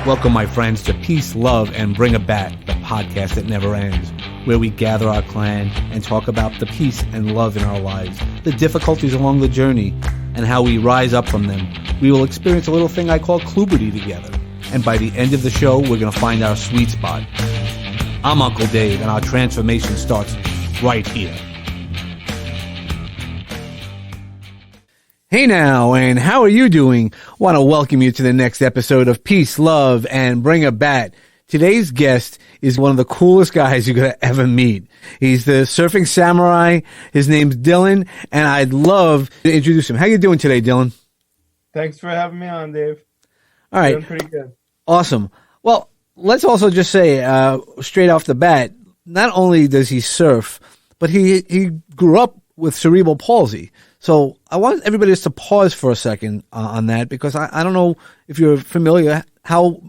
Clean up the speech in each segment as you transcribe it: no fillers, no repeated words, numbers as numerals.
Welcome, my friends, to Peace, Love, and Bring It Back, the podcast that never ends, where we gather our clan and talk about the peace and love in our lives, the difficulties along the journey, and how we rise up from them. We will experience a little thing I call Kluberty together, and by the end of the show, we're going to find our sweet spot. I'm Uncle Dave, and our transformation starts right here. Hey now, and how are you doing? Want to welcome you to the next episode of Peace, Love, and Bring It Back. Today's guest is one of the coolest guys you're going to ever meet. He's the surfing samurai. His name's Dylan, and I'd love to introduce him. How you doing today, Dylan? Thanks for having me on, Dave. All right. Doing pretty good. Awesome. Well, let's also just say, straight off the bat, not only does he surf, but he grew up with cerebral palsy. So I want everybody just to pause for a second on that, because I don't know if you're familiar how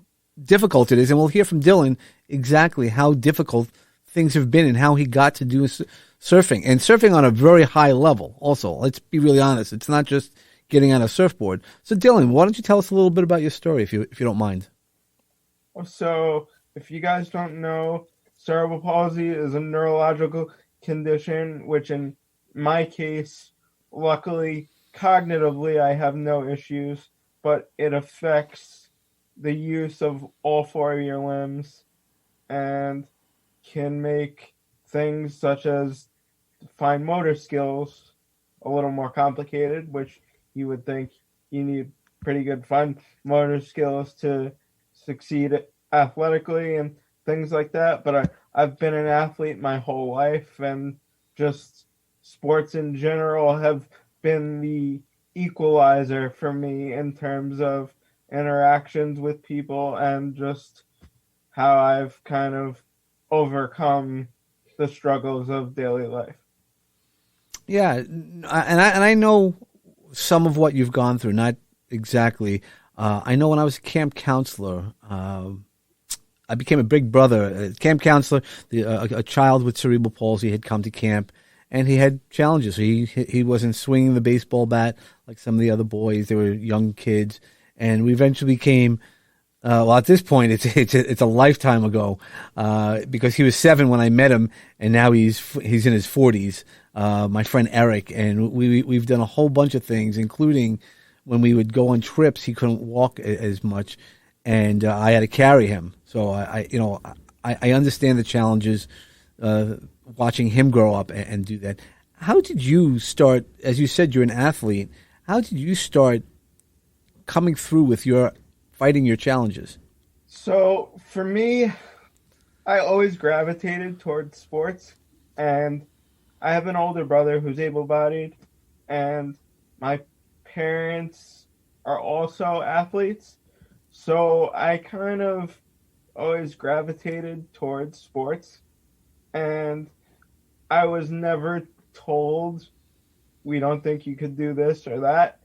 difficult it is, and we'll hear from Dylan exactly how difficult things have been and how he got to do surfing, and surfing on a very high level also. Let's be really honest. It's not just getting on a surfboard. So Dylan, why don't you tell us a little bit about your story, if you don't mind? So if you guys don't know, cerebral palsy is a neurological condition, which in my case, luckily, cognitively, I have no issues, but it affects the use of all four of your limbs and can make things such as fine motor skills a little more complicated, which you would think you need pretty good fine motor skills to succeed athletically and things like that. But I've been an athlete my whole life, and just sports in general have been the equalizer for me in terms of interactions with people and just how I've kind of overcome the struggles of daily life. Yeah, and I know some of what you've gone through, not exactly. I know when I was a camp counselor, I became a big brother. Camp counselor, a child with cerebral palsy had come to camp, and he had challenges. He wasn't swinging the baseball bat like some of the other boys. They were young kids, and we eventually became. Well, at this point, it's a lifetime ago, because he was 7 when I met him, and now he's in his 40s. My friend Eric, and we've done a whole bunch of things, including when we would go on trips. He couldn't walk as much, and I had to carry him. So I understand the challenges. Watching him grow up and do that. How did you start, as you said, you're an athlete, how did you start coming through with fighting your challenges? So for me, I always gravitated towards sports, and I have an older brother who's able-bodied, and my parents are also athletes. So I kind of always gravitated towards sports. And I was never told, we don't think you could do this or that.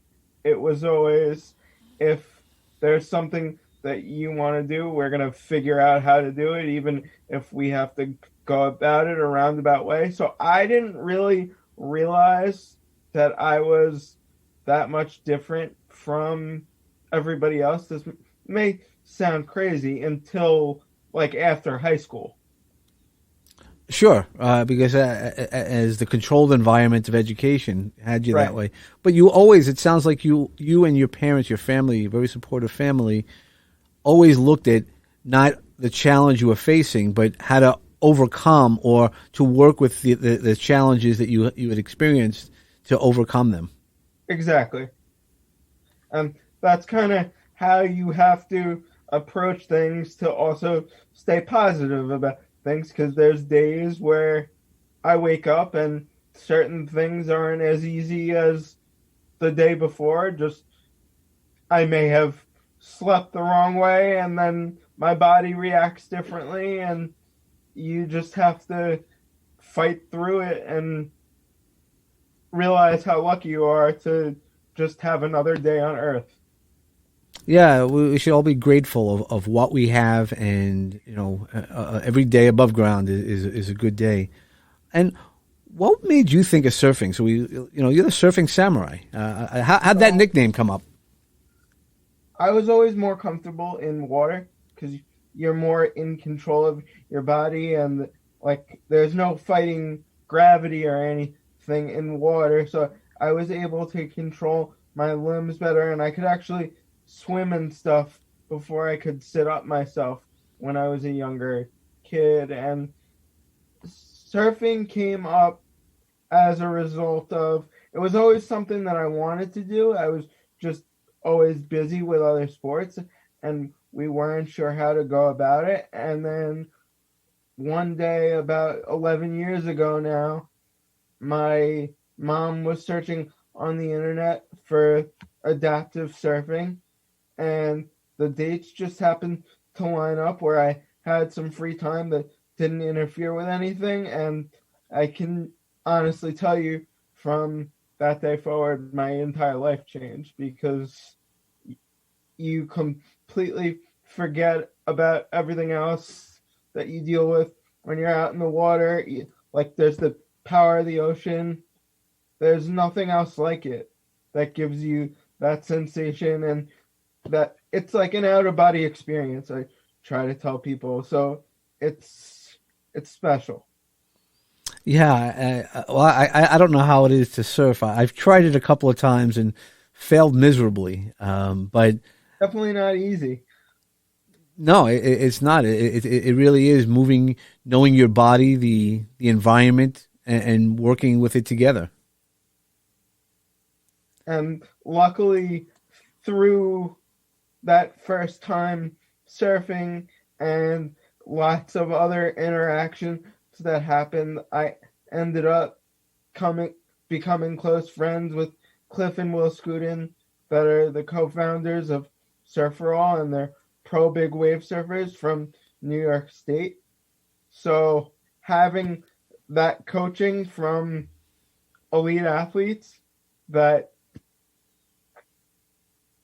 It was always, if there's something that you want to do, we're going to figure out how to do it, even if we have to go about it a roundabout way. So I didn't really realize that I was that much different from everybody else. This may sound crazy until like after high school. Sure, because as the controlled environment of education had you Right. that way. But you always, it sounds like you and your parents, your family, very supportive family, always looked at not the challenge you were facing, but how to overcome or to work with the challenges that you had experienced to overcome them. Exactly. And that's kind of how you have to approach things to also stay positive about things, because there's days where I wake up and certain things aren't as easy as the day before. Just I may have slept the wrong way, and then my body reacts differently, and you just have to fight through it and realize how lucky you are to just have another day on Earth. Yeah, we should all be grateful of what we have, and every day above ground is a good day. And what made you think of surfing? So you're the surfing samurai. How'd that nickname come up? I was always more comfortable in water, because you're more in control of your body, and like there's no fighting gravity or anything in water. So I was able to control my limbs better, and I could actually swim and stuff before I could sit up myself when I was a younger kid. And surfing came up as a result of, it was always something that I wanted to do. I was just always busy with other sports, and we weren't sure how to go about it. And then one day, about 11 years ago now, my mom was searching on the internet for adaptive surfing, and the dates just happened to line up where I had some free time that didn't interfere with anything. And I can honestly tell you, from that day forward, my entire life changed, because you completely forget about everything else that you deal with when you're out in the water. Like, there's the power of the ocean. There's nothing else like it that gives you that sensation, and that it's like an out of body experience, I try to tell people. So it's special. Yeah, well, I don't know how it is to surf. I've tried it a couple of times and failed miserably. But Definitely not easy. no, it's not. It really is moving, knowing your body, the environment, and working with it together. And luckily, through that first time surfing and lots of other interactions that happened, I ended up becoming close friends with Cliff and Will Scudin, that are the co-founders of Surferall, and they're pro big wave surfers from New York State. So having that coaching from elite athletes that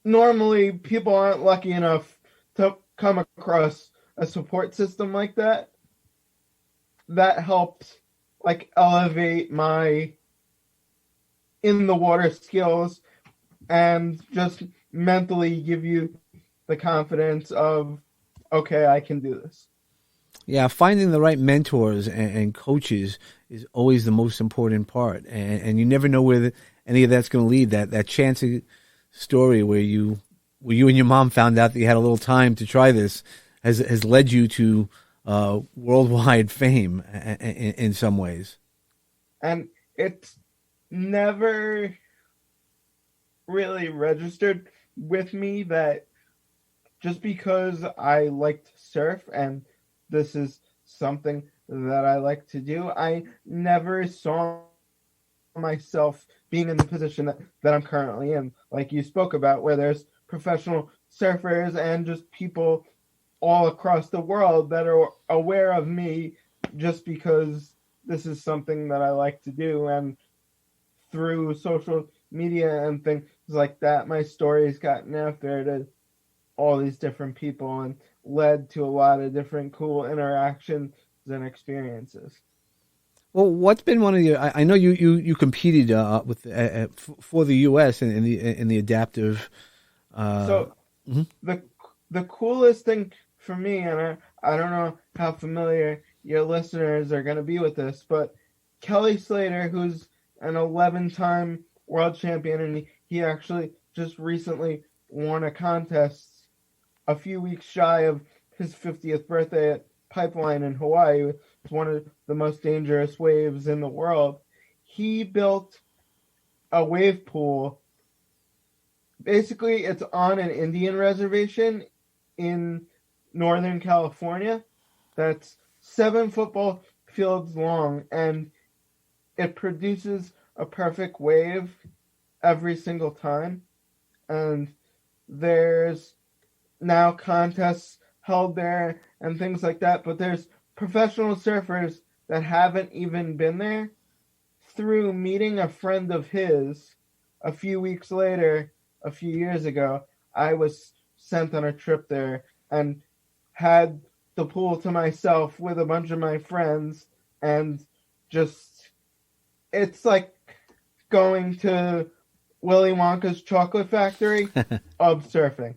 normally people aren't lucky enough to come across a support system like that, that helped like elevate my in the water skills, and just mentally give you the confidence of, okay, I can do this. Yeah, finding the right mentors and coaches is always the most important part, and you never know where any of that's going to lead. That chance story where you and your mom found out that you had a little time to try this has led you to worldwide fame in some ways. And it's never really registered with me that just because I like to surf and this is something that I like to do, I never saw myself being in the position that I'm currently in, like you spoke about, where there's professional surfers and just people all across the world that are aware of me just because this is something that I like to do. And through social media and things like that, my story's gotten out there to all these different people and led to a lot of different cool interactions and experiences. Well, what's been one of your? I know you competed with for the U.S. in the adaptive. So mhm. the coolest thing for me, and I don't know how familiar your listeners are going to be with this, but Kelly Slater, who's an 11-time world champion, and he actually just recently won a contest a few weeks shy of his 50th birthday at Pipeline in Hawaii. It's one of the most dangerous waves in the world. He built a wave pool. Basically, it's on an Indian reservation in Northern California that's 7 football fields long, and it produces a perfect wave every single time. And there's now contests held there and things like that, but there's professional surfers that haven't even been there. Through meeting a friend of his a few weeks later, a few years ago, I was sent on a trip there and had the pool to myself with a bunch of my friends, and just, it's like going to Willy Wonka's chocolate factory of surfing.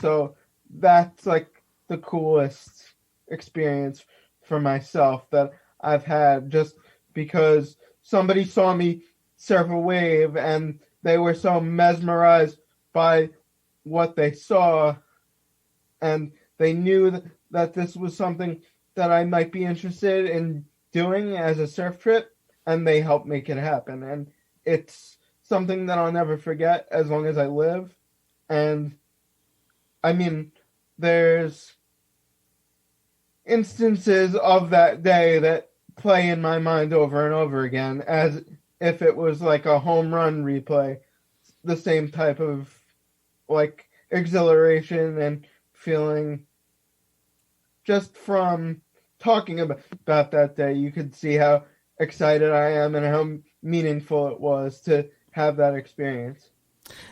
So that's like the coolest experience for myself that I've had, just because somebody saw me surf a wave and they were so mesmerized by what they saw, and they knew that this was something that I might be interested in doing as a surf trip, and they helped make it happen. And it's something that I'll never forget as long as I live. And I mean, there's instances of that day that play in my mind over and over again as if it was like a home run replay. The same type of like exhilaration and feeling just from talking about that day. You could see how excited I am and how meaningful it was to have that experience.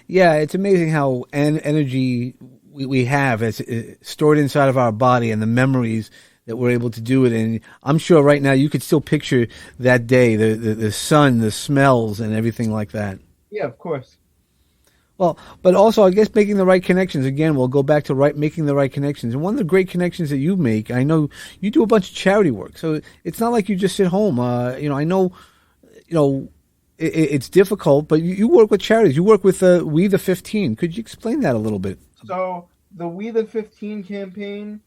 Yeah, it's amazing how energy we have as stored inside of our body and the memories that we're able to do it. And I'm sure right now you could still picture that day, the sun, the smells, and everything like that. Yeah, of course. Well, but also, I guess making the right connections. Again, we'll go back to making the right connections. And one of the great connections that you make, I know you do a bunch of charity work. So it's not like you just sit home. I know, it's difficult, but you work with charities. You work with We the 15. Could you explain that a little bit? So the We the 15 campaign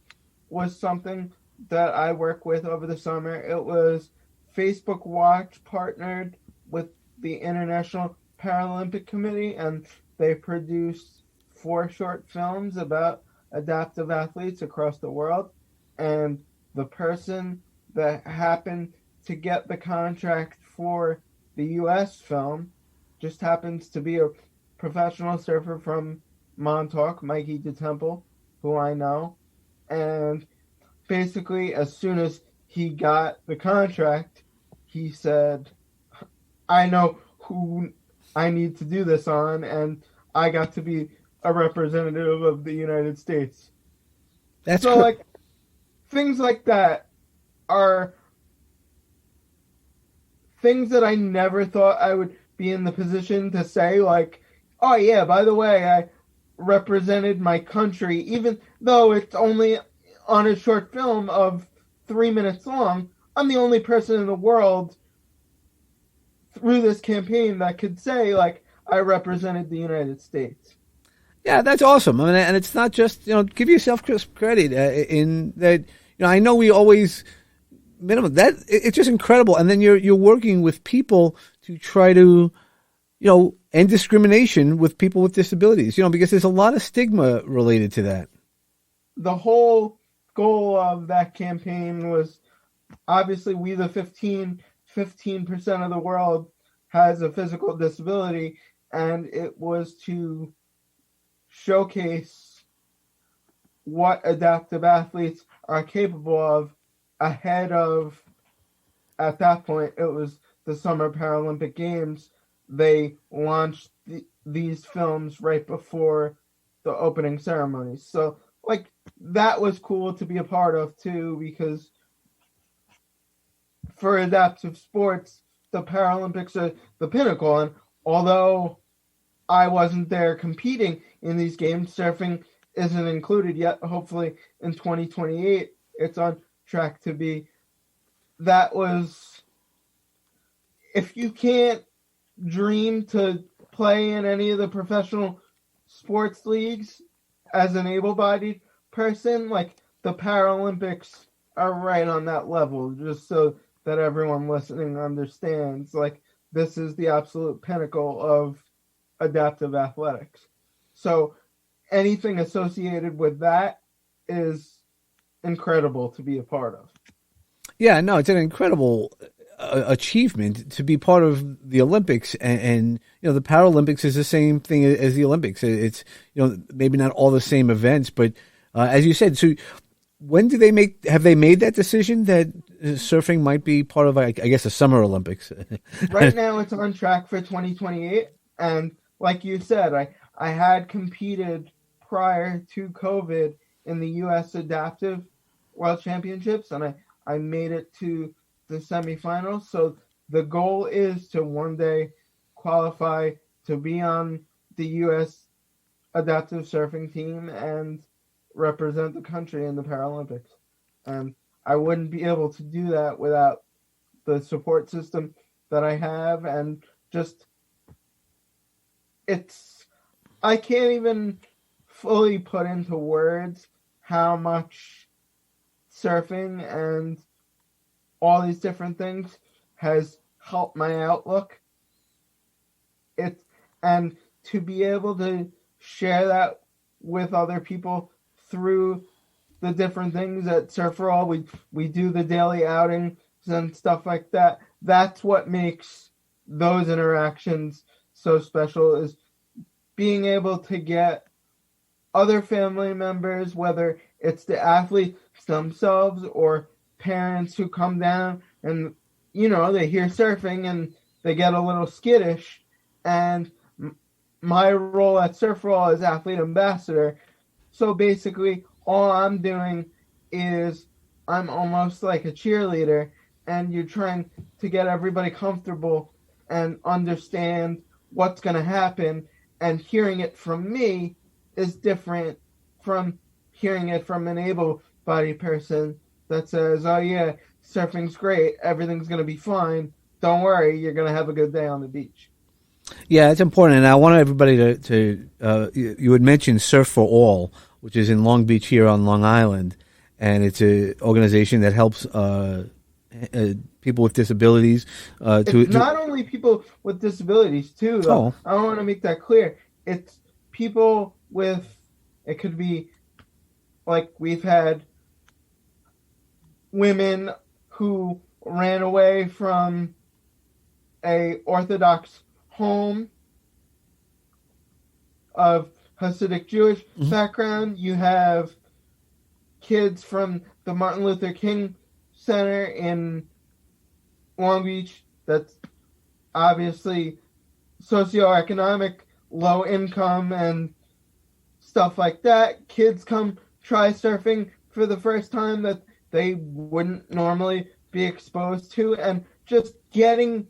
was something that I work with over the summer. It was Facebook Watch partnered with the International Paralympic Committee, and they produced 4 short films about adaptive athletes across the world. And the person that happened to get the contract for the U.S. film just happens to be a professional surfer from Montauk, Mikey DeTemple, who I know. And basically, as soon as he got the contract, he said, I know who I need to do this on, and I got to be a representative of the United States. That's so, like, things like that are things that I never thought I would be in the position to say, like, oh yeah, by the way, I represented my country, even though it's only on a short film of 3 minutes long. I'm the only person in the world through this campaign that could say, like, I represented the United States. Yeah, that's awesome. I mean, and it's not just, give yourself credit in that, I know we always minimum that it's just incredible. And then you're working with people to try to, end discrimination with people with disabilities, because there's a lot of stigma related to that. The whole goal of that campaign was obviously We the 15% of the world has a physical disability, and it was to showcase what adaptive athletes are capable of ahead of, at that point, it was the Summer Paralympic Games. They launched these films right before the opening ceremonies. So, like, that was cool to be a part of, too, because for adaptive sports, the Paralympics are the pinnacle. And although I wasn't there competing in these games, surfing isn't included yet. Hopefully in 2028, it's on track to be. That was, if you can't dream to play in any of the professional sports leagues as an able-bodied person, like, the Paralympics are right on that level, just so that everyone listening understands. Like, this is the absolute pinnacle of adaptive athletics. So anything associated with that is incredible to be a part of. Yeah, no, it's an incredible achievement to be part of the Olympics, and the Paralympics is the same thing as the Olympics. It's maybe not all the same events, but as you said, so when do have they made that decision that surfing might be part of, I guess, the Summer Olympics? Right now it's on track for 2028, and like you said, I had competed prior to COVID in the U.S. Adaptive World Championships, and I made it to the semifinals. So the goal is to one day qualify to be on the U.S. Adaptive Surfing team, and represent the country in the Paralympics. And I wouldn't be able to do that without the support system that I have, and just I can't even fully put into words how much surfing and all these different things has helped my outlook. And to be able to share that with other people through the different things at Surf for All, we do the daily outings and stuff like that. That's what makes those interactions so special, is being able to get other family members, whether it's the athletes themselves or parents who come down and, they hear surfing and they get a little skittish. And my role at Surf for All is athlete ambassador. So basically, all I'm doing is I'm almost like a cheerleader, and you're trying to get everybody comfortable and understand what's going to happen. And hearing it from me is different from hearing it from an able-bodied person that says, oh yeah, surfing's great, everything's going to be fine, don't worry, you're going to have a good day on the beach. Yeah, it's important, and I want everybody to you had mentioned Surf for All, which is in Long Beach here on Long Island, and it's an organization that helps people with disabilities. Not only people with disabilities, too, though. Oh. I want to make that clear. It's people with, it could be, like, we've had women who ran away from a Orthodox home of Hasidic Jewish background. You have kids from the Martin Luther King Center in Long Beach that's obviously socioeconomic, low income and stuff like that. Kids come try surfing for the first time that they wouldn't normally be exposed to, and just getting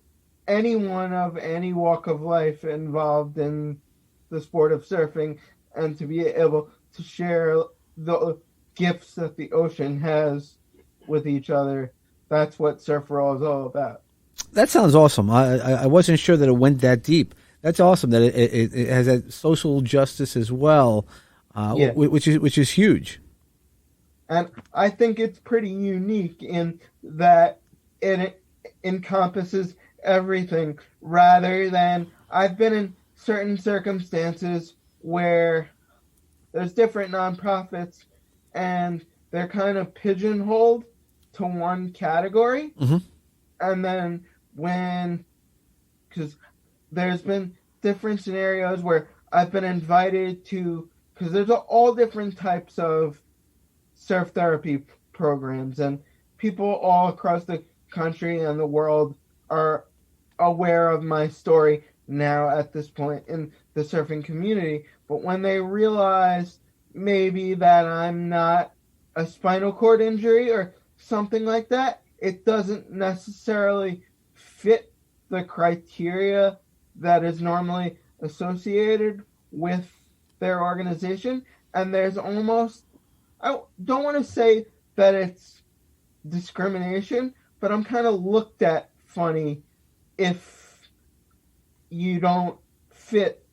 anyone of any walk of life involved in the sport of surfing, and to be able to share the gifts that the ocean has with each other. That's what Surf for All is all about. That sounds awesome. I wasn't sure that it went that deep. That's awesome that it has that social justice as well, which is huge. And I think it's pretty unique in that it encompasses everything, rather than I've been in certain circumstances where there's different nonprofits and they're kind of pigeonholed to one category. Mm-hmm. And then because there's been different scenarios where I've been invited to, because there's all different types of surf therapy programs, and people all across the country and the world are aware of my story now at this point in the surfing community. But when they realize maybe that I'm not a spinal cord injury or something like that, it doesn't necessarily fit the criteria that is normally associated with their organization. And there's almost, I don't want to say that it's discrimination, but I'm kind of looked at funny if you don't fit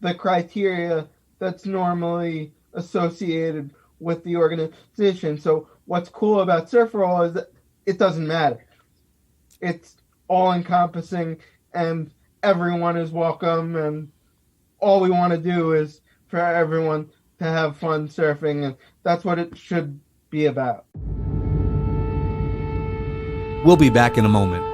the criteria that's normally associated with the organization. So what's cool about Surf for All is that it doesn't matter. It's all-encompassing, and everyone is welcome, and all we want to do is for everyone to have fun surfing, and that's what it should be about. We'll be back in a moment.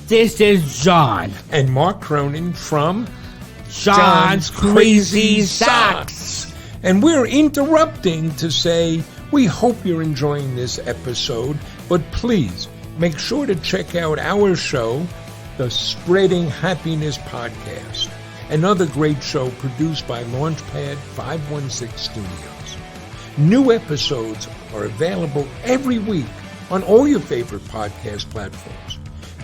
This is John. And Mark Cronin from John's Crazy Socks. And we're interrupting to say we hope you're enjoying this episode, but please make sure to check out our show, the Spreading Happiness Podcast, another great show produced by Launchpad 516 Studios. New episodes are available every week on all your favorite podcast platforms.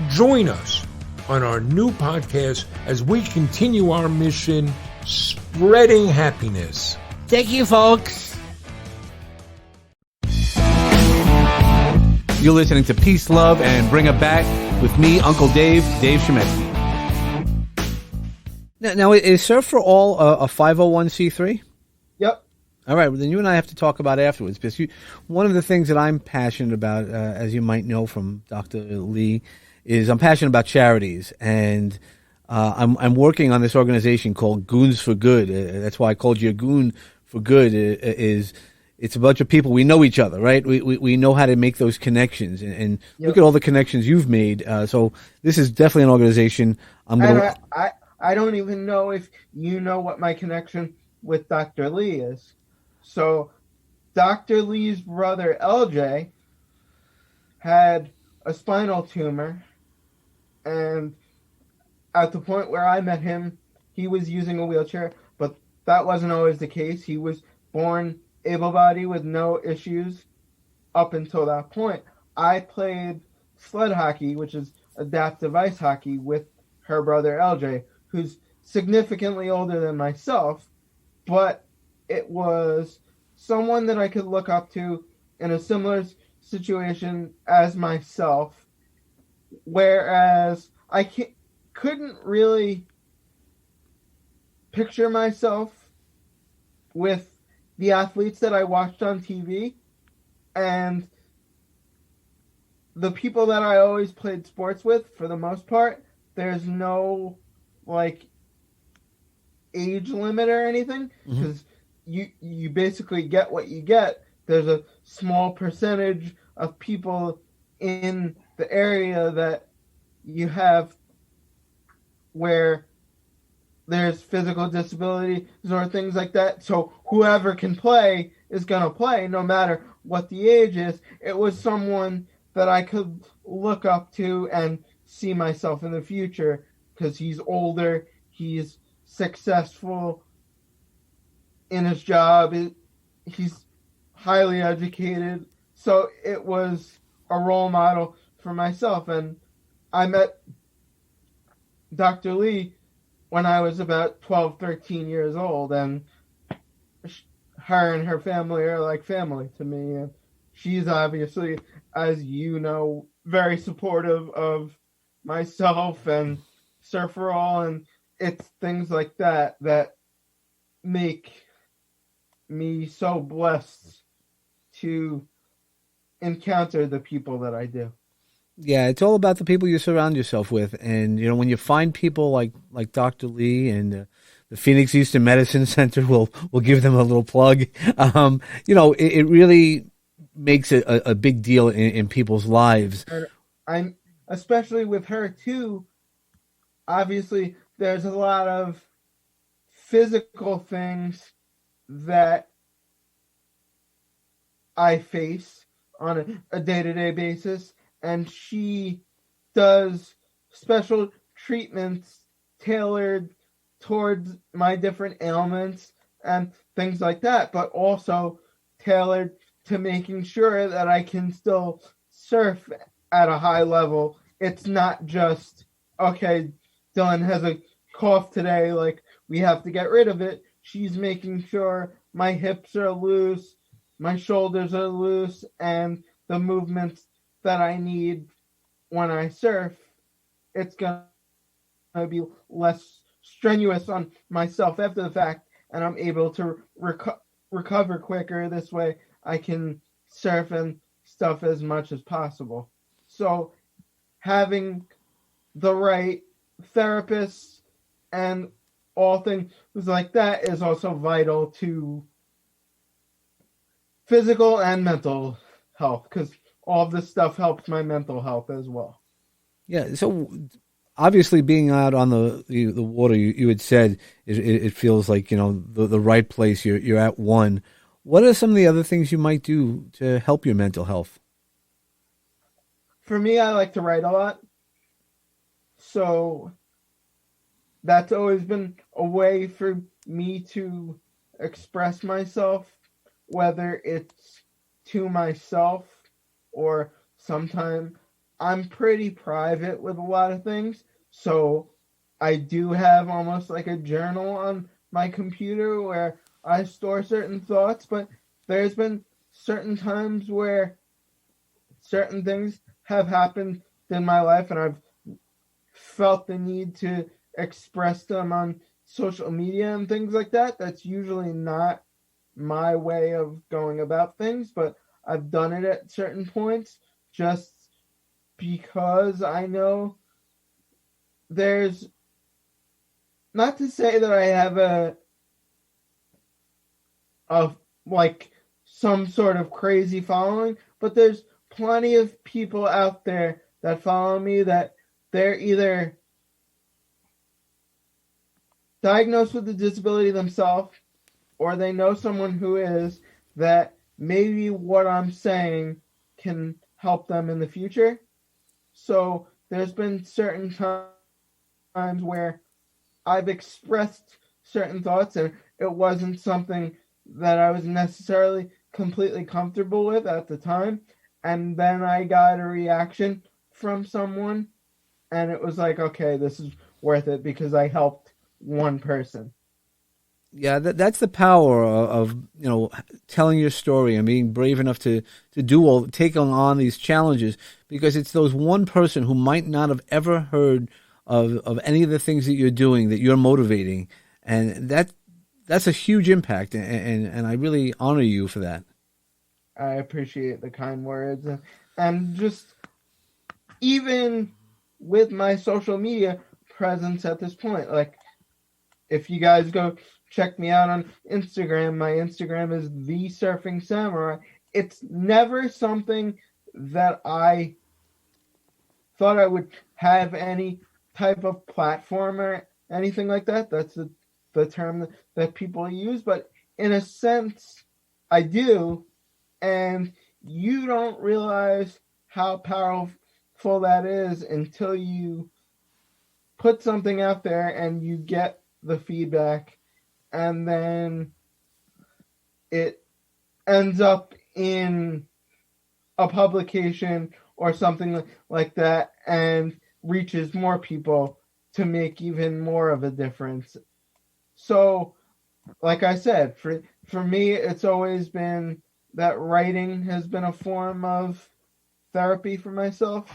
Join us on our new podcast as we continue our mission, spreading happiness. Thank you, folks. You're listening to Peace, Love, and Bring It Back with me, Uncle Dave Shemetsky. Now, is Surf for All a 501c3? Yep. All right, well, then you and I have to talk about it afterwards, because one of the things that I'm passionate about, as you might know from Dr. Lee, is I'm passionate about charities, and I'm working on this organization called Goons for Good. That's why I called you a Goon for Good. It's a bunch of people. We know each other, right? We know how to make those connections, and Yep. look at all the connections you've made. So this is definitely an organization I'm going to. I don't even know if you know what my connection with Dr. Lee is. So Dr. Lee's brother, LJ, had a spinal tumor, and at the point where I met him, he was using a wheelchair, but that wasn't always the case. He was born able-bodied with no issues up until that point. I played sled hockey, which is adaptive ice hockey, with her brother LJ, who's significantly older than myself, but it was someone that I could look up to in a similar situation as myself, whereas I couldn't really picture myself with the athletes that I watched on TV and the people that I always played sports with. For the most part, there's no age limit or anything, because you basically get what you get. There's a small percentage of people in the area that you have where there's physical disabilities or things like that. So whoever can play is going to play no matter what the age is. It was someone that I could look up to and see myself in the future, because he's older, he's successful in his job, he's highly educated. So it was a role model for myself. And I met Dr. Lee when I was about 12, 13 years old, and her and her family are like family to me. And she's obviously, as you know, very supportive of myself and Surf for All, and it's things like that that make me so blessed to encounter the people that I do. Yeah, it's all about the people you surround yourself with, and when you find people like Dr. Lee and the Phoenix Eastern Medicine Center, we'll give them a little plug. It really makes it a big deal in people's lives. I'm especially with her too. Obviously, there's a lot of physical things that I face on a day-to-day basis, and she does special treatments tailored towards my different ailments and things like that, but also tailored to making sure that I can still surf at a high level. It's not just, okay, Dylan has a cough today, we have to get rid of it. She's making sure my hips are loose, my shoulders are loose, and the movements that I need when I surf, it's going to be less strenuous on myself after the fact, and I'm able to recover quicker. This way I can surf and stuff as much as possible. So having the right therapists and all things like that is also vital to physical and mental health, because all this stuff helps my mental health as well. Yeah, so obviously being out on the water, you had said it feels like the right place. You're at one. What are some of the other things you might do to help your mental health? For me, I like to write a lot, so that's always been a way for me to express myself, whether it's to myself or sometimes I'm pretty private with a lot of things. So I do have almost like a journal on my computer where I store certain thoughts, but there's been certain times where certain things have happened in my life and I've felt the need to express them on social media and things like that. That's usually not my way of going about things, but I've done it at certain points just because I know there's, not to say that I have a like some sort of crazy following, but there's plenty of people out there that follow me that they're either diagnosed with a disability themselves or they know someone who is, that maybe what I'm saying can help them in the future. So there's been certain times where I've expressed certain thoughts and it wasn't something that I was necessarily completely comfortable with at the time. And then I got a reaction from someone and it was like, okay, this is worth it because I helped one person. Yeah, that's the power of telling your story and being brave enough to take on these challenges, because it's those one person who might not have ever heard of any of the things that you're doing, that you're motivating, and that's a huge impact, and I really honor you for that. I appreciate the kind words, and just even with my social media presence at this point, like if you guys go check me out on Instagram, my Instagram is The Surfing Samurai. It's never something that I thought I would have any type of platform or anything like that. That's the term that people use, but in a sense, I do, and you don't realize how powerful that is until you put something out there and you get the feedback, and then it ends up in a publication or something like that and reaches more people to make even more of a difference. So, like I said, for me, it's always been that writing has been a form of therapy for myself,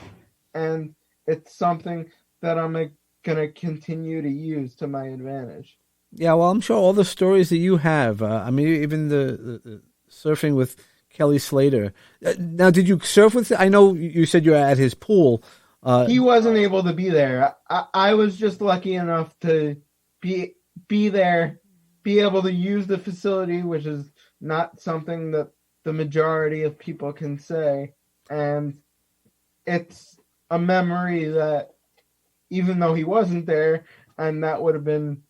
and it's something that I'm going to continue to use to my advantage. Yeah, well, I'm sure all the stories that you have, even the surfing with Kelly Slater. Now, did you surf with, I know you said you were at his pool. He wasn't able to be there. I was just lucky enough to be there, be able to use the facility, which is not something that the majority of people can say. And it's a memory that, even though he wasn't there, and that would have been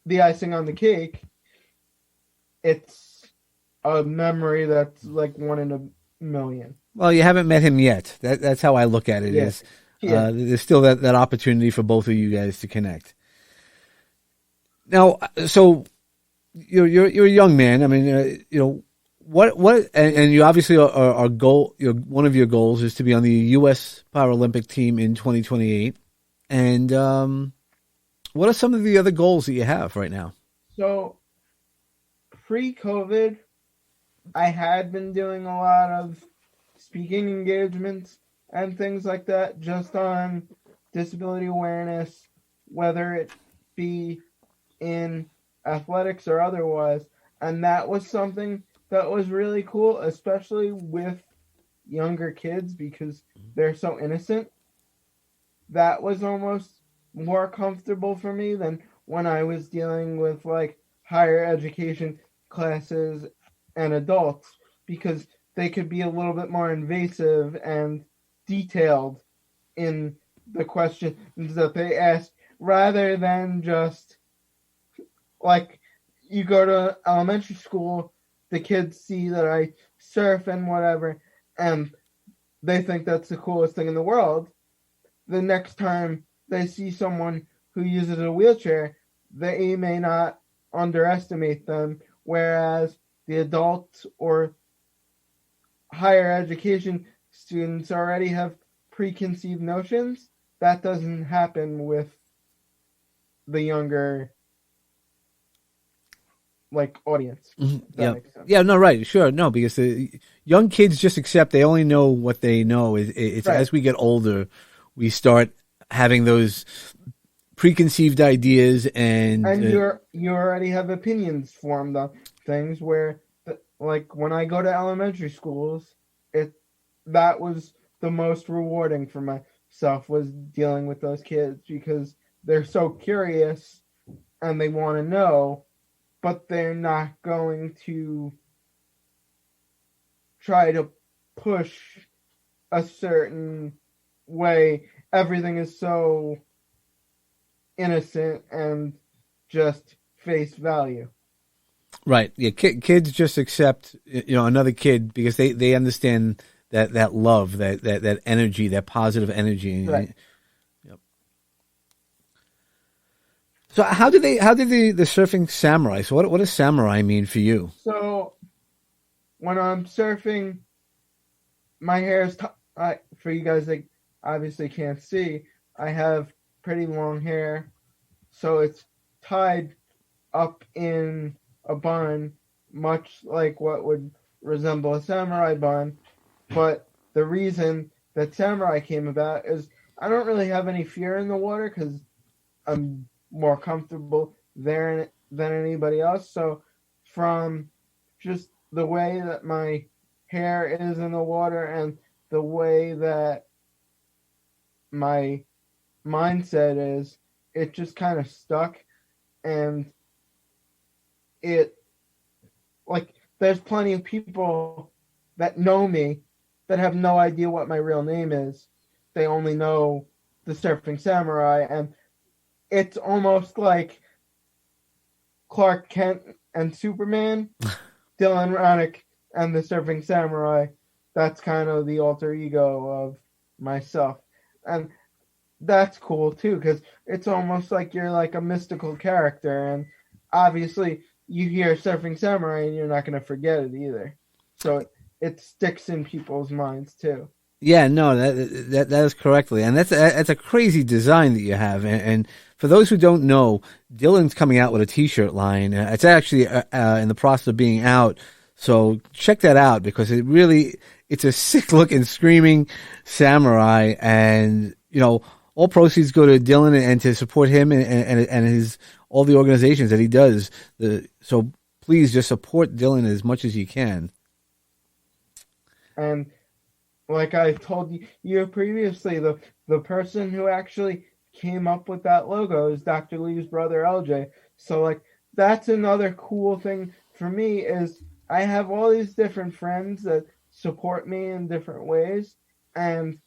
the icing on the cake, it's a memory that's like 1 in a million. Well, you haven't met him yet. That's how I look at it. Yeah. Is there's still that opportunity for both of you guys to connect. Now, so you're a young man. I mean, what and you obviously are one of your goals is to be on the U.S. Paralympic team in 2028. And what are some of the other goals that you have right now? So, pre-COVID, I had been doing a lot of speaking engagements and things like that, just on disability awareness, whether it be in athletics or otherwise. And that was something that was really cool, especially with younger kids because they're so innocent. That was almost more comfortable for me than when I was dealing with like higher education classes and adults, because they could be a little bit more invasive and detailed in the questions that they ask, rather than just like you go to elementary school, the kids see that I surf and whatever, and they think that's the coolest thing in the world. The next time they see someone who uses a wheelchair, they may not underestimate them, whereas the adult or higher education students already have preconceived notions. That doesn't happen with the younger audience. Yeah, no, right, sure, no, because the young kids just accept, they only know what they know. It's Right. As we get older, we start having those preconceived ideas, and you already have opinions formed on things where, when I go to elementary schools, that was the most rewarding for myself, was dealing with those kids, because they're so curious and they want to know, but they're not going to try to push a certain way. Everything is so innocent and just face value. right, yeah, kids just accept another kid because they understand that love, that energy, that positive energy. Right. Yep. So how did the surfing samurai? So what does samurai mean for you? So when I'm surfing, my hair is for you guys that obviously can't see, I have pretty long hair, so it's tied up in a bun, much like what would resemble a samurai bun. But the reason that samurai came about is I don't really have any fear in the water, because I'm more comfortable there than anybody else. So from just the way that my hair is in the water and the way that my mindset is, it just kind of stuck. And there's plenty of people that know me that have no idea what my real name is. They only know the Surfing Samurai, and it's almost like Clark Kent and Superman, Dylan Hronec and the Surfing Samurai. That's kind of the alter ego of myself. And that's cool too, because it's almost like you're like a mystical character, and obviously you hear Surfing Samurai and you're not going to forget it either. So it sticks in people's minds too. Yeah, no, that is correctly, and that's a crazy design that you have. And for those who don't know, Dylan's coming out with a T-shirt line. It's actually in the process of being out, so check that out, because it's a sick looking screaming samurai, and all proceeds go to Dylan and to support him and his all the organizations that he does. So please just support Dylan as much as you can. And like I told you previously, the person who actually came up with that logo is Dr. Lee's brother LJ. So that's another cool thing for me, is I have all these different friends that support me in different ways, and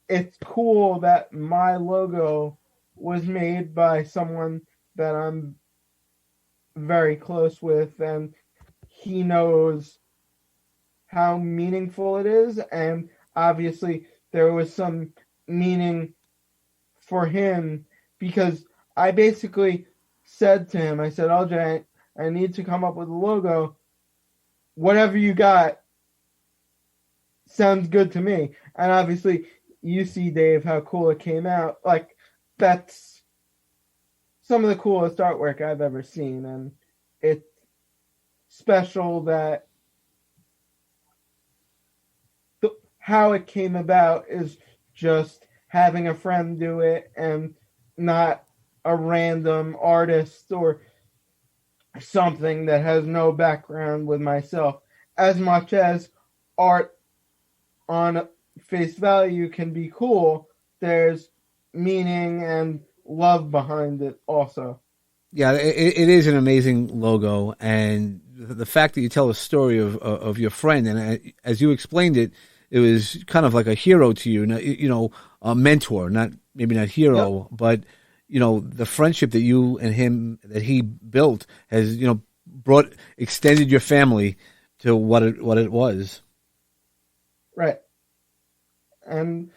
it's cool that my logo was made by someone that I'm very close with, and he knows how meaningful it is. And obviously there was some meaning for him, because I basically said to him, I said, LJ, I need to come up with a logo. Whatever you got sounds good to me. And obviously you see, Dave, how cool it came out. That's some of the coolest artwork I've ever seen, and it's special that how it came about is just having a friend do it, and not a random artist or something that has no background with myself. As much as art on face value can be cool, there's meaning and love behind it also. Yeah, it is an amazing logo, and the fact that you tell a story of your friend, and as you explained it, it was kind of like a hero to you, a mentor, maybe not hero, Yep. but the friendship that you and him, that he built, has extended your family to what it was. Right. And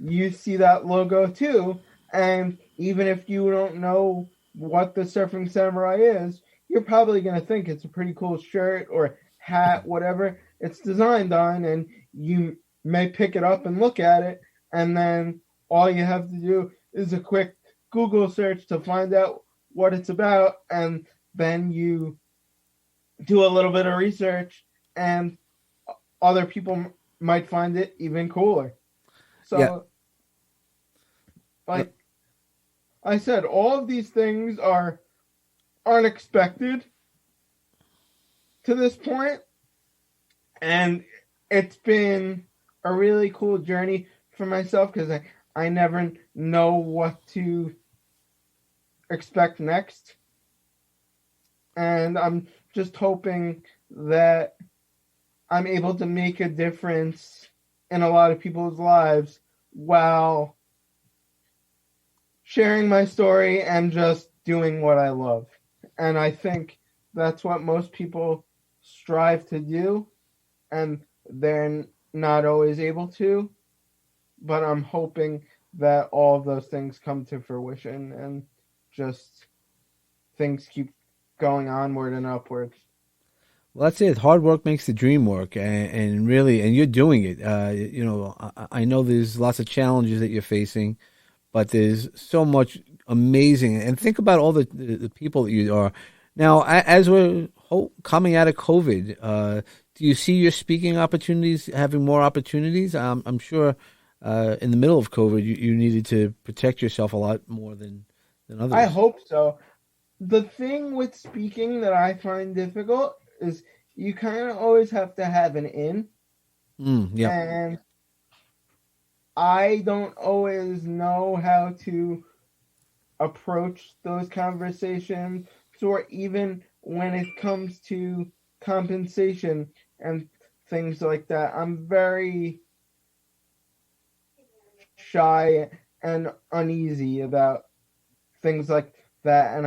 you see that logo too, and even if you don't know what the Surfing Samurai is, you're probably going to think it's a pretty cool shirt or hat, whatever it's designed on, and you may pick it up and look at it, and then all you have to do is a quick Google search to find out what it's about, and then you do a little bit of research, and other people might find it even cooler. So, like I said, all of these things are unexpected to this point, and it's been a really cool journey for myself because I never know what to expect next. And I'm just hoping that I'm able to make a difference in a lot of people's lives while sharing my story and just doing what I love. And I think that's what most people strive to do, and they're not always able to. But I'm hoping that all of those things come to fruition and just things keep going onward and upwards. Well, that's it. Hard work makes the dream work, and really, and you're doing it. I know there's lots of challenges that you're facing, but there's so much amazing. And think about all the people that you are. Now, as we're coming out of COVID, do you see your speaking opportunities having more opportunities? I'm sure in the middle of COVID, you needed to protect yourself a lot more than others. I hope so. The thing with speaking that I find difficult is you kind of always have to have an in. Yeah. And I don't always know how to approach those conversations, or even when it comes to compensation and things like that. I'm very shy and uneasy about things like that, and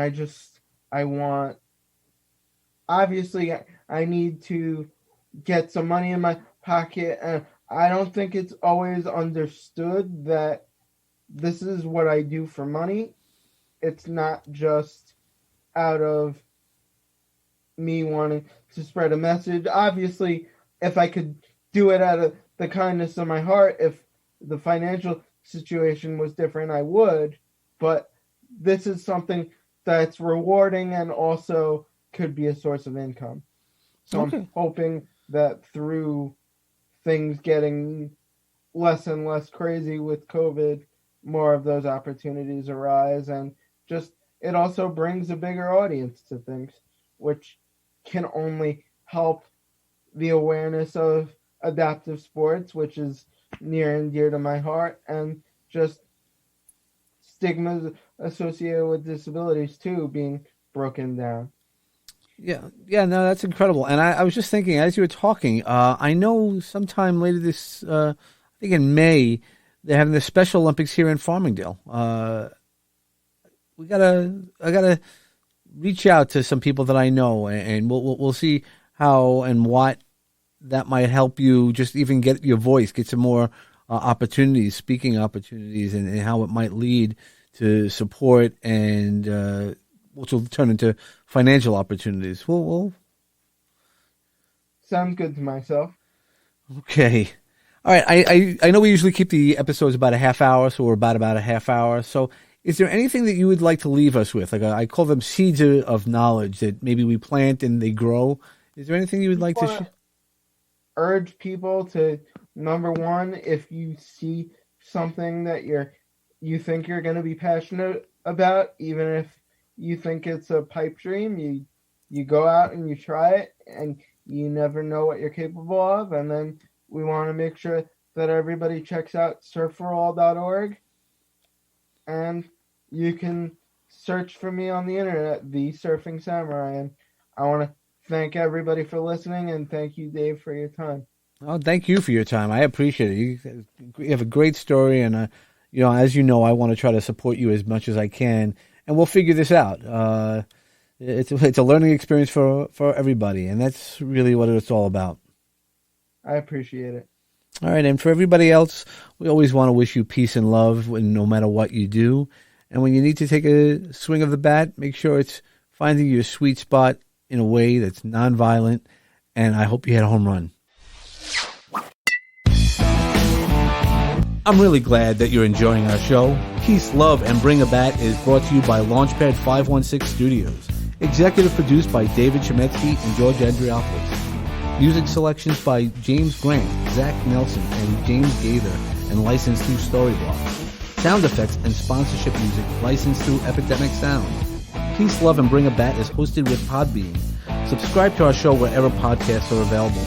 obviously I need to get some money in my pocket, and I don't think it's always understood that this is what I do for money. It's not just out of me wanting to spread a message. Obviously, if I could do it out of the kindness of my heart, if the financial situation was different, I would. But this is something that's rewarding and also could be a source of income. So okay. I'm hoping that through things getting less and less crazy with COVID, more of those opportunities arise, and just it also brings a bigger audience to things, which can only help the awareness of adaptive sports, which is near and dear to my heart, and just stigmas associated with disabilities too being broken down. Yeah, no, that's incredible. And I was just thinking, as you were talking, I know sometime later this, I think in May, they're having the Special Olympics here in Farmingdale. I gotta reach out to some people that I know, and we'll see how and what that might help you just even get your voice, get some more opportunities, speaking opportunities, and how it might lead to support and which will turn into financial opportunities. We'll sounds good to myself. Okay. All right. I know we usually keep the episodes about a half hour, so we're about a half hour. So is there anything that you would like to leave us with? Like I call them seeds of knowledge that maybe we plant and they grow. Is there anything you would like to share? Urge people to, number one, if you see something that you think you're going to be passionate about, even if you think it's a pipe dream, you go out and you try it, and you never know what you're capable of. And then we want to make sure that everybody checks out surfforall.org, and you can search for me on the internet, The Surfing Samurai. And I want to thank everybody for listening, and thank you, Dave, for your time. Oh, thank you for your time. I appreciate it. You have a great story, and as you know, I want to try to support you as much as I can, and we'll figure this out. It's a learning experience for everybody, and that's really what it's all about. I appreciate it. All right, and for everybody else, we always want to wish you peace and love no matter what you do. And when you need to take a swing of the bat, make sure it's finding your sweet spot in a way that's nonviolent, and I hope you hit a home run. I'm really glad that you're enjoying our show. Peace, Love, and Bring a Bat is brought to you by Launchpad 516 Studios. Executive produced by David Chemetsky and George Andriopoulos. Music selections by James Grant, Zach Nelson, and James Gaither, and licensed through Storyblocks. Sound effects and sponsorship music licensed through Epidemic Sound. Peace, Love, and Bring a Bat is hosted with Podbean. Subscribe to our show wherever podcasts are available.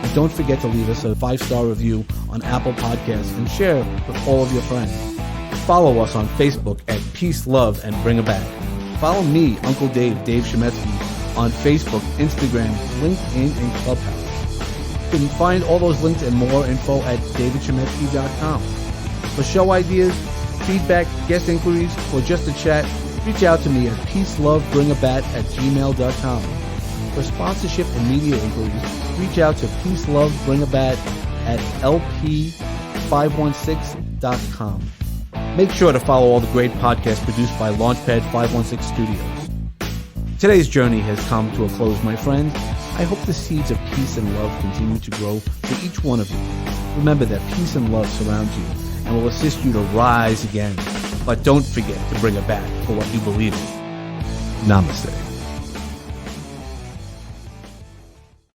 And don't forget to leave us a 5-star review on Apple Podcasts and share with all of your friends. Follow us on Facebook at Peace, Love, and Bring a Bat. Follow me, Uncle Dave, Dave Chemetsky, on Facebook, Instagram, LinkedIn, and Clubhouse. You can find all those links and more info at davidchemetsky.com. For show ideas, feedback, guest inquiries, or just a chat, reach out to me at peacelovebringabat@gmail.com. For sponsorship and media inquiries, reach out to peacelovebringabat@lp516.com. Make sure to follow all the great podcasts produced by Launchpad 516 Studios. Today's journey has come to a close, my friends. I hope the seeds of peace and love continue to grow for each one of you. Remember that peace and love surround you and will assist you to rise again. But don't forget to bring it back for what you believe in. Namaste.